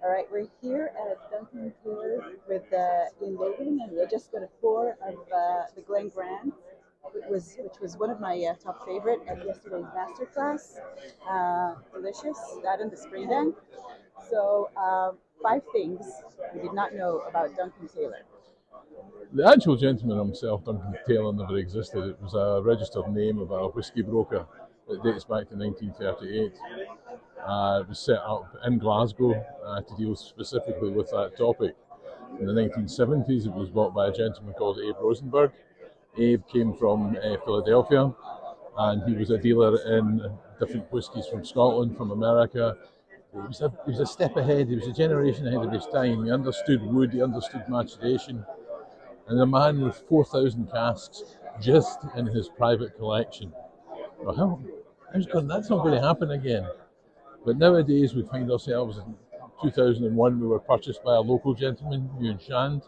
All right, we're here at Duncan Taylor with Ian Logan, and we're just going to pour of the Glen Grant, which was one of my top favorite at yesterday's masterclass. Delicious, that in the spring then. So, five things we did not know about Duncan Taylor. The actual gentleman himself, Duncan Taylor, never existed. It was a registered name of a whisky broker that dates back to 1938. It was set up in Glasgow to deal specifically with that topic. In the 1970s, it was bought by a gentleman called Abe Rosenberg. Abe came from Philadelphia, and he was a dealer in different whiskies from Scotland, from America. He was a step ahead. He was a generation ahead of his time. He understood wood. He understood maturation. And a man with 4,000 casks just in his private collection. Well, that's not going to happen again. But nowadays we find ourselves in 2001, we were purchased by a local gentleman, Ewan Shand,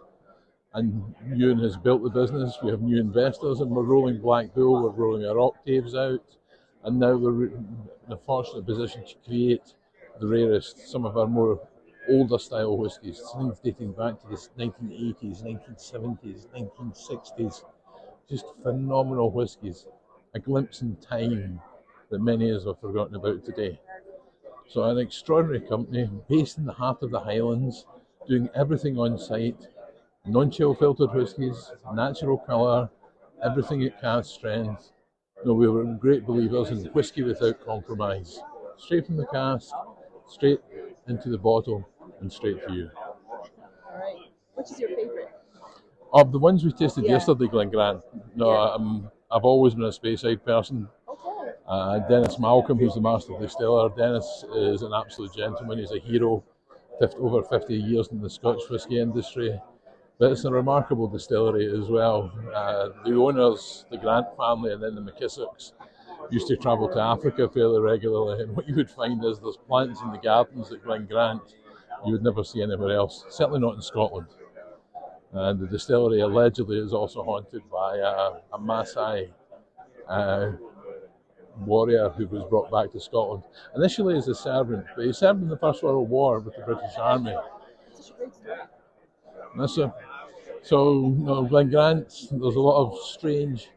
and Ewan has built the business. We have new investors, and we're rolling Black Bull, we're rolling our octaves out, and now we're in the fortunate position to create the rarest, some of our more older style whiskies, things dating back to the 1980s, 1970s, 1960s, just phenomenal whiskies, a glimpse in time that many of us have forgotten about today. So an extraordinary company based in the heart of the Highlands, doing everything on site, non-chill filtered whiskies, natural colour, everything at cask strength. No, we were great believers in whisky without compromise. Straight from the cask, straight into the bottle, and straight to you. All right, which is your favorite? Of the ones we tasted Yeah. yesterday, Glen Grant, no, Yeah. I've always been a Speyside person. Okay. Dennis Malcolm, who's the master distiller. Dennis is an absolute gentleman. He's a hero, over 50 years in the Scotch whisky industry. But it's a remarkable distillery as well. The owners, the Grant family, and then the McKissocks, used to travel to Africa fairly regularly. And what you would find is there's plants in the gardens at Glen Grant you would never see anywhere else, certainly not in Scotland. And the distillery allegedly is also haunted by a Maasai warrior who was brought back to Scotland. Initially as a servant, but he served in the First World War with the British Army. Such a great story. That's a, so, Glen Grant, there's a lot of strange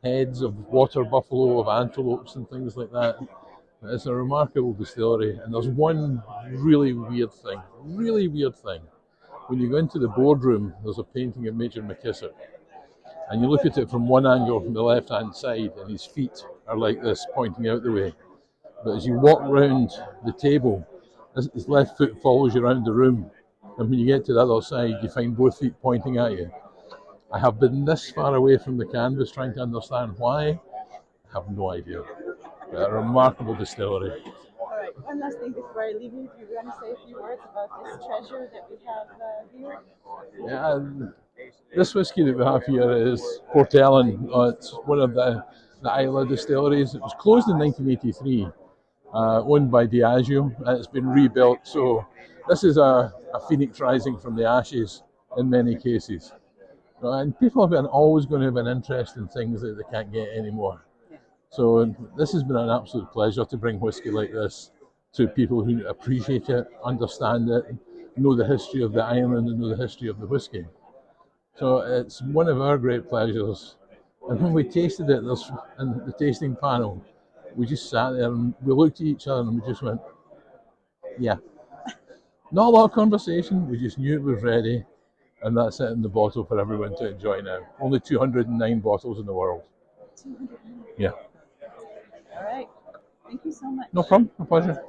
heads of water buffalo, of antelopes and things like that. It's a remarkable distillery, and there's one really weird thing. When you go into the boardroom, there's a painting of Major McKissock, and you look at it from one angle from the left-hand side, and his feet are like this, pointing out the way. But as you walk round the table, his left foot follows you around the room, and when you get to the other side, you find both feet pointing at you. I have been this far away from the canvas trying to understand why. I have no idea. But a remarkable distillery. All right, one last thing before I leave you. Do you want to say a few words about this treasure that we have here? Yeah, this whiskey that we have here is Port Ellen. It's one of the Isla distilleries. It was closed in 1983, owned by Diageo, and it's been rebuilt. So this is a phoenix rising from the ashes in many cases. And people have been always going to have an interest in things that they can't get anymore. So this has been an absolute pleasure to bring whiskey like this to people who appreciate it, understand it, know the history of the island and know the history of the whiskey. So it's one of our great pleasures. And when we tasted it in the tasting panel, we just sat there and we looked at each other and we just went, yeah. Not a lot of conversation, we just knew it was ready. And that's it in the bottle for everyone to enjoy now. Only 209 bottles in the world. 209. Yeah. All right. Thank you so much. No problem. My pleasure.